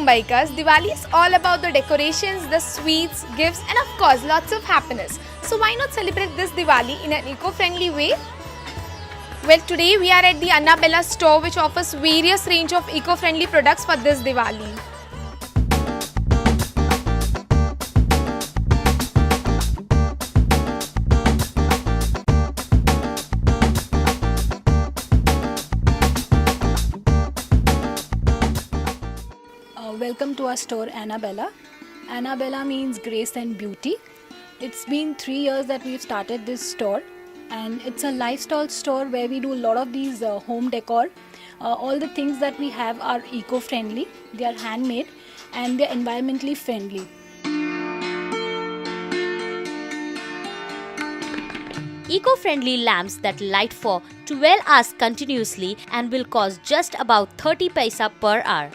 Mumbaikas, Diwali is all about the decorations, the sweets, gifts and of course lots of happiness. So why not celebrate this Diwali in an eco-friendly way? Well, today we are at the Annabella store which offers various range of eco-friendly products for this Diwali. Welcome to our store Annabella. Annabella means grace and beauty. It's been 3 years that we've started this store, and it's a lifestyle store where we do a lot of these home decor. All the things that we have are eco-friendly, they are handmade and they're environmentally friendly. Eco-friendly lamps that light for 12 hours continuously and will cost just about 30 paisa per hour.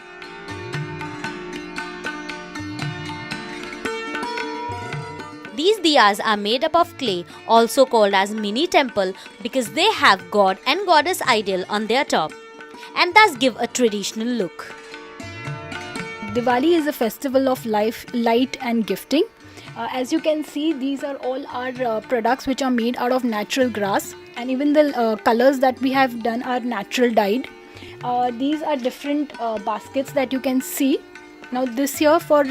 These diyas are made up of clay, also called as mini temple, because they have god and goddess ideal on their top and thus give a traditional look. Diwali is a festival of life, light and gifting. As you can see, these are all our products which are made out of natural grass, and even the colors that we have done are natural dyed. These are different baskets that you can see. Now this year, for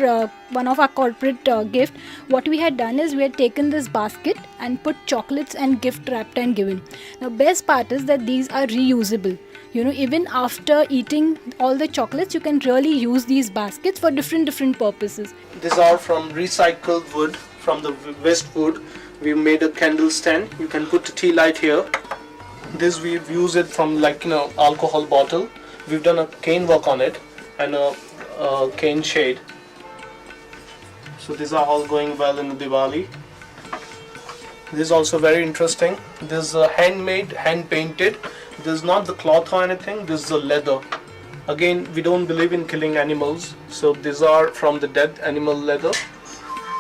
one of our corporate gift, what we had done is we had taken this basket and put chocolates and gift wrapped and given. Now best part is that these are reusable. Even after eating all the chocolates, you can really use these baskets for different purposes. These are from recycled wood, from the waste wood. We made a candle stand. You can put a tea light here. This we've used it from alcohol bottle. We've done a cane work on it and a cane shade. So these are all going well in the Diwali. This is also very interesting. This is handmade, hand painted. This is not the cloth or anything. This is the leather. Again, we don't believe in killing animals, so these are from the dead animal leather,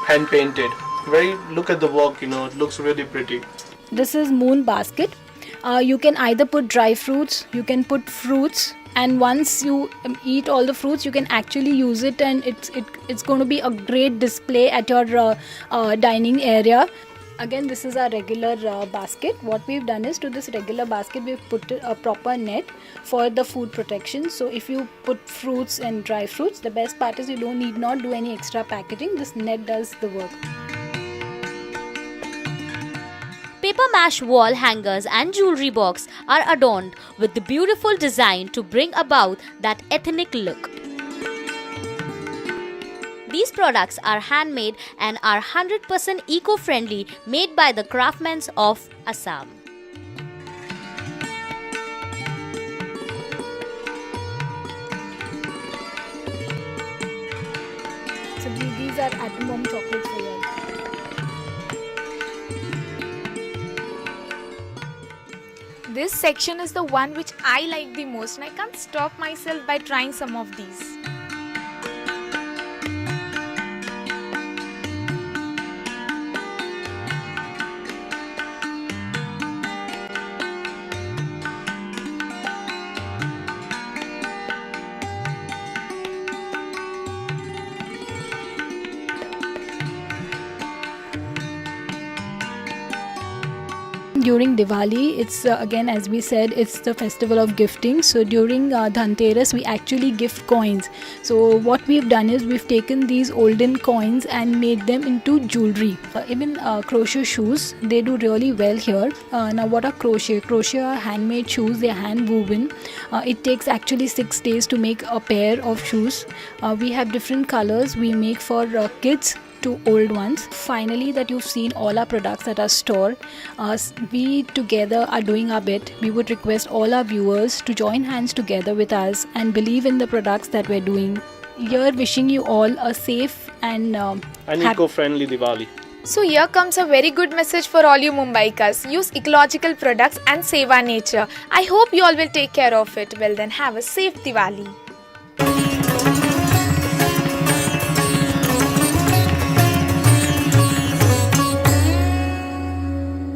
hand painted. Look at the work. It looks really pretty. This is moon basket. You can either put dry fruits, you can put fruits, and once you eat all the fruits, you can actually use it, and it's going to be a great display at your dining area. Again, this is our regular basket. What we've done is, to this regular basket we've put a proper net for the food protection. So if you put fruits and dry fruits, the best part is you need not do any extra packaging. This net does the work. Paper mache wall hangers and jewelry box are adorned with the beautiful design to bring about that ethnic look. These products are handmade and are 100% eco-friendly, made by the craftsmen of Assam. So these are atom bomb chocolates for you. This section is the one which I like the most, and I can't stop myself by trying some of these. During Diwali, it's again, as we said, it's the festival of gifting. So during Dhanteras, we actually gift coins. So what we've done is we've taken these olden coins and made them into jewelry. Even crochet shoes, they do really well here. Now what are crochet? Crochet are handmade shoes, they're hand woven. It takes actually 6 days to make a pair of shoes. We have different colors we make for kids to old ones. Finally, that you've seen all our products at our store, we together are doing our bit. We would request all our viewers to join hands together with us and believe in the products that we're doing. Here, wishing you all a safe and eco-friendly Diwali. So here comes a very good message for all you Mumbaikas. Use ecological products and save our nature. I hope you all will take care of it. Well then, have a safe Diwali.